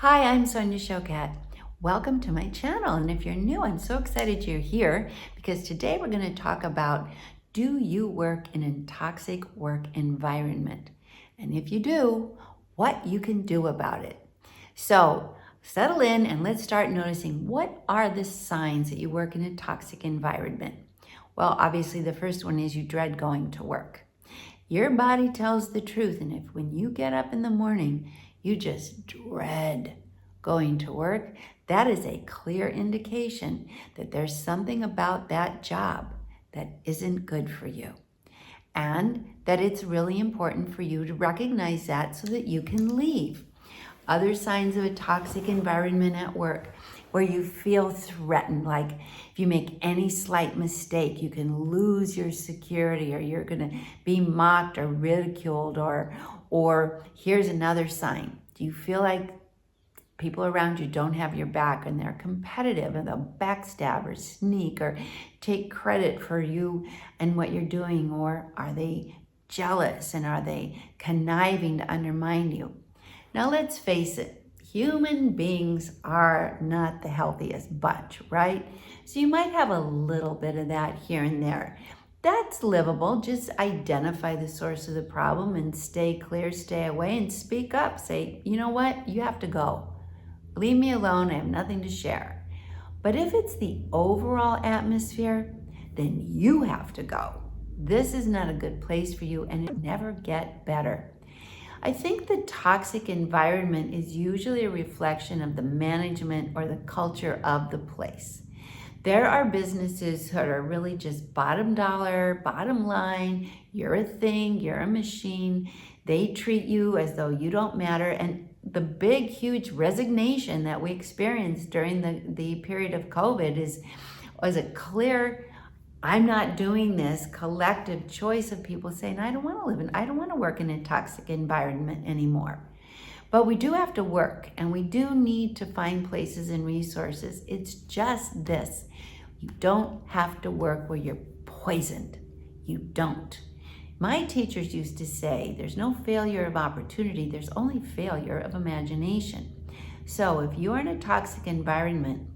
Hi, I'm Sonia Choquette. Welcome to my channel. And if you're new, I'm so excited you're here because today we're going to talk about, do you work in a toxic work environment? And if you do, what you can do about it. So settle in and let's start noticing, what are the signs that you work in a toxic environment? Well, obviously the first one is you dread going to work. Your body tells the truth, and if when you get up in the morning, you just dread going to work, that is a clear indication that there's something about that job that isn't good for you. And that it's really important for you to recognize that so that you can leave. Other signs of a toxic environment at work, where you feel threatened, like if you make any slight mistake, you can lose your security, or you're going to be mocked or ridiculed, or here's another sign. Do you feel like people around you don't have your back and they're competitive and they'll backstab or sneak or take credit for you and what you're doing? Or are they jealous and are they conniving to undermine you? Now let's face it, human beings are not the healthiest bunch, right? So you might have a little bit of that here and there. That's livable. Just identify the source of the problem and stay clear, stay away, and speak up. Say, you know what? You have to go. Leave me alone. I have nothing to share. But if it's the overall atmosphere, then you have to go. This is not a good place for you, and it never get better. I think the toxic environment is usually a reflection of the management or the culture of the place. There are businesses that are really just bottom dollar, bottom line. You're a thing, you're a machine. They treat you as though you don't matter. And the big, huge resignation that we experienced during the period of COVID was a clear, I'm not doing this, collective choice of people saying, I don't want to work in a toxic environment anymore. But we do have to work, and we do need to find places and resources. It's just this. You don't have to work where you're poisoned. You don't. My teachers used to say, there's no failure of opportunity, there's only failure of imagination. So if you're in a toxic environment,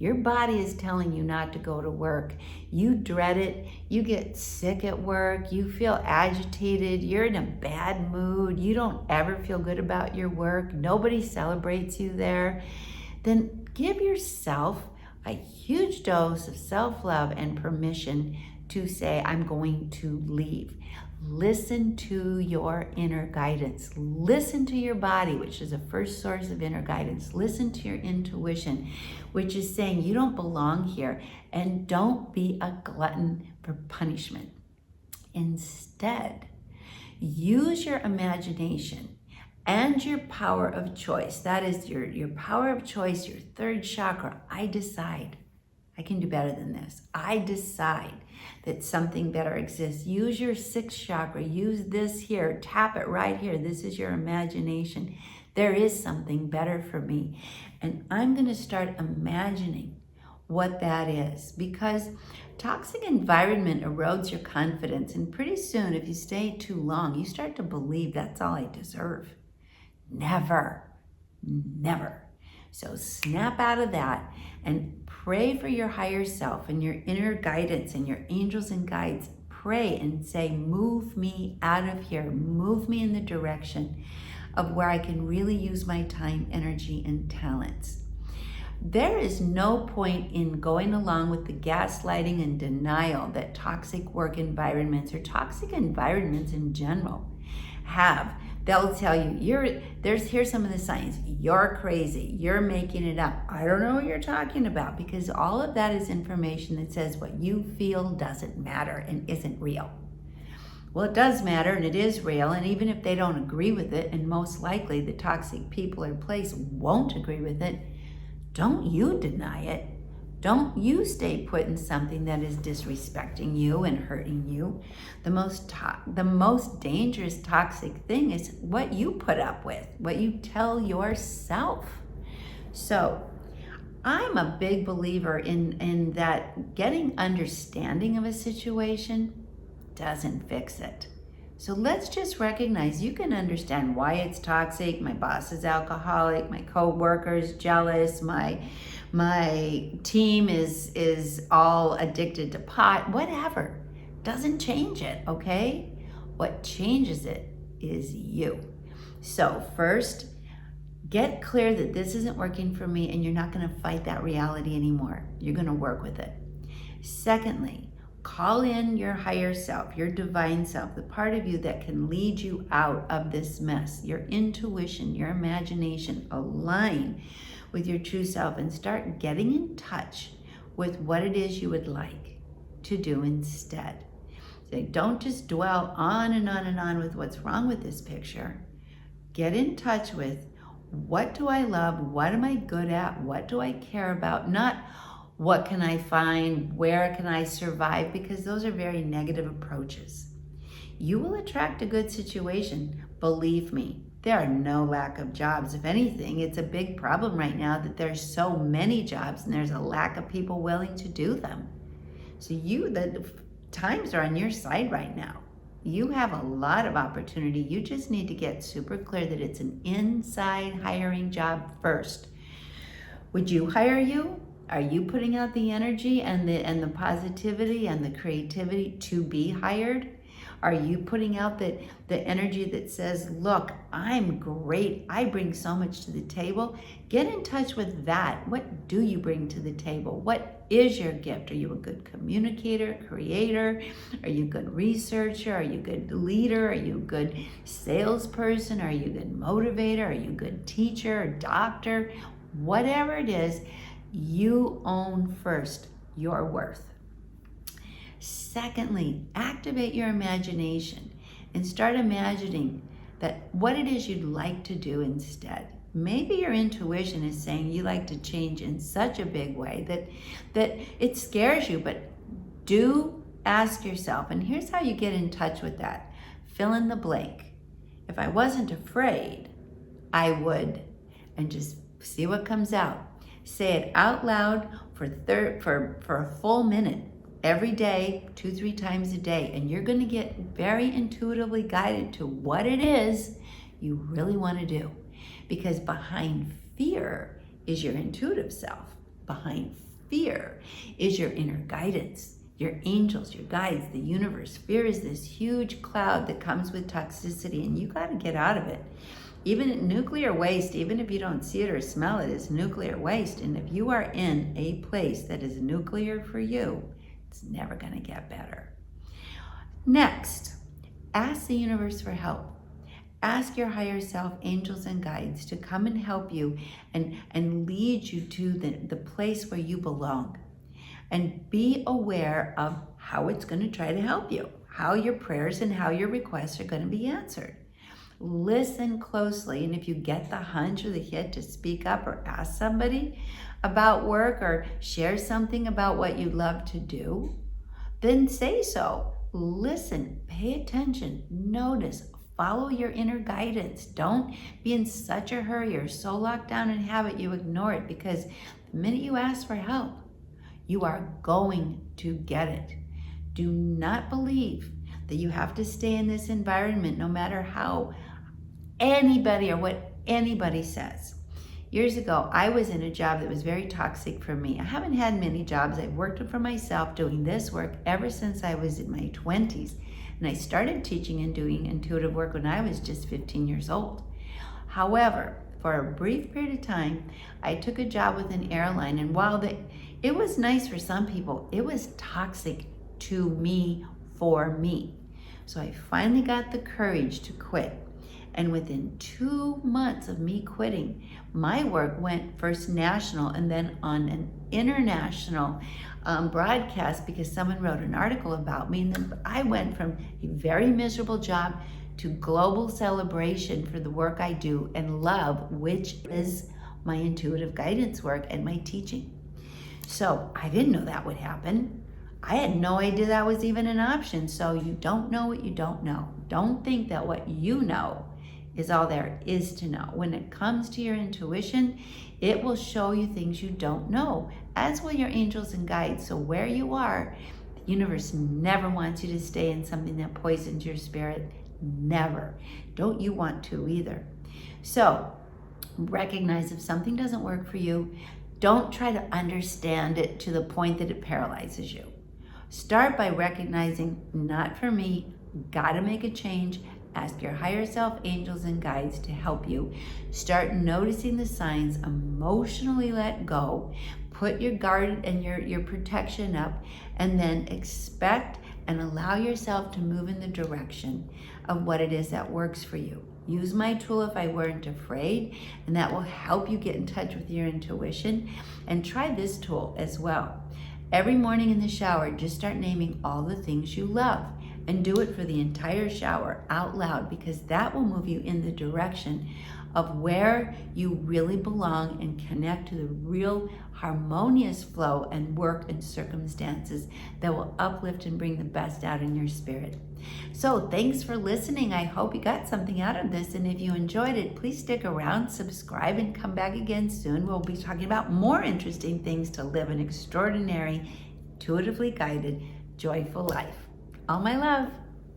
your body is telling you not to go to work. You dread it. You get sick at work. You feel agitated. You're in a bad mood. You don't ever feel good about your work. Nobody celebrates you there. Then give yourself a huge dose of self-love and permission to say, I'm going to leave. Listen to your inner guidance. Listen to your body, which is the first source of inner guidance. Listen to your intuition, which is saying you don't belong here, and don't be a glutton for punishment. Instead, use your imagination and your power of choice. That is your power of choice, your third chakra. I decide. I can do better than this. I decide that something better exists. Use your sixth chakra. Use this here. Tap it right here. This is your imagination. There is something better for me. And I'm going to start imagining what that is, because toxic environment erodes your confidence. And pretty soon, if you stay too long, you start to believe that's all I deserve. Never, never. So snap out of that and pray for your higher self and your inner guidance and your angels and guides. Pray and say, move me out of here. Move me in the direction of where I can really use my time, energy, and talents. There is no point in going along with the gaslighting and denial that toxic work environments, or toxic environments in general, have. They'll tell you, here's some of the signs. You're crazy. You're making it up. I don't know what you're talking about, because all of that is information that says what you feel doesn't matter and isn't real. Well, it does matter, and it is real, and even if they don't agree with it, and most likely the toxic people or place won't agree with it, don't you deny it. Don't you stay put in something that is disrespecting you and hurting you. The most dangerous toxic thing is what you put up with, what you tell yourself. So I'm a big believer in that getting understanding of a situation doesn't fix it. So let's just recognize you can understand why it's toxic. My boss is alcoholic, my coworker is jealous, my team is all addicted to pot, whatever. Doesn't change it, okay? What changes it is you. So first, get clear that this isn't working for me and you're not going to fight that reality anymore. You're going to work with it. Secondly, call in your higher self, your divine self, the part of you that can lead you out of this mess, your intuition, your imagination. Align with your true self and start getting in touch with what it is you would like to do instead. So don't just dwell on and on and on with what's wrong with this picture. Get in touch with, what do I love? What am I good at? What do I care about? Not what can I find? Where can I survive? Because those are very negative approaches. You will attract a good situation. Believe me, there are no lack of jobs. If anything, it's a big problem right now that there's so many jobs and there's a lack of people willing to do them. So the times are on your side right now. You have a lot of opportunity. You just need to get super clear that it's an inside hiring job first. Would you hire you? Are you putting out the energy and the positivity and the creativity to be hired? Are you putting out the energy that says, look, I'm great. I bring so much to the table. Get in touch with that. What do you bring to the table? What is your gift? Are you a good communicator, creator? Are you a good researcher? Are you a good leader? Are you a good salesperson? Are you a good motivator? Are you a good teacher or doctor? Whatever it is, you own first your worth. Secondly, activate your imagination and start imagining that what it is you'd like to do instead. Maybe your intuition is saying you like to change in such a big way that it scares you, but do ask yourself, and here's how you get in touch with that. Fill in the blank. If I wasn't afraid, I would, and just see what comes out. Say it out loud for a full minute every day, 2-3 times a day, and you're going to get very intuitively guided to what it is you really want to do. Because behind fear is your intuitive self. Behind fear is your inner guidance, your angels, your guides, the universe. Fear is this huge cloud that comes with toxicity, and you got to get out of it. Even nuclear waste, even if you don't see it or smell it, is nuclear waste. And if you are in a place that is nuclear for you, it's never going to get better. Next, ask the universe for help. Ask your higher self, angels and guides, to come and help you and lead you to the place where you belong. And be aware of how it's going to try to help you, how your prayers and how your requests are going to be answered. Listen closely, and if you get the hunch or the hit to speak up or ask somebody about work or share something about what you'd love to do, then say so. Listen, pay attention, notice, follow your inner guidance. Don't be in such a hurry or so locked down in habit you ignore it, because the minute you ask for help, you are going to get it. Do not believe that you have to stay in this environment no matter how anybody or what anybody says. Years ago, I was in a job that was very toxic for me. I haven't had many jobs. I've worked for myself doing this work ever since I was in my 20s. And I started teaching and doing intuitive work when I was just 15 years old. However, for a brief period of time, I took a job with an airline, and while it was nice for some people, it was toxic to me, for me. So I finally got the courage to quit. And within 2 months of me quitting, my work went first national and then on an international broadcast, because someone wrote an article about me. And then I went from a very miserable job to global celebration for the work I do and love, which is my intuitive guidance work and my teaching. So I didn't know that would happen. I had no idea that was even an option. So you don't know what you don't know. Don't think that what you know is all there is to know. When it comes to your intuition, it will show you things you don't know, as will your angels and guides. So where you are, the universe never wants you to stay in something that poisons your spirit. Never. Don't you want to either. So recognize if something doesn't work for you. Don't try to understand it to the point that it paralyzes you. Start by recognizing, not for me, gotta make a change. Ask your higher self, angels, and guides to help you. Start noticing the signs, emotionally let go, put your guard and your protection up, and then expect and allow yourself to move in the direction of what it is that works for you. Use my tool if I weren't afraid, and that will help you get in touch with your intuition. And try this tool as well. Every morning in the shower, just start naming all the things you love and do it for the entire shower out loud, because that will move you in the direction of where you really belong and connect to the real harmonious flow and work and circumstances that will uplift and bring the best out in your spirit. So thanks for listening. I hope you got something out of this. And if you enjoyed it, please stick around, subscribe, and come back again soon. We'll be talking about more interesting things to live an extraordinary, intuitively guided, joyful life. All my love.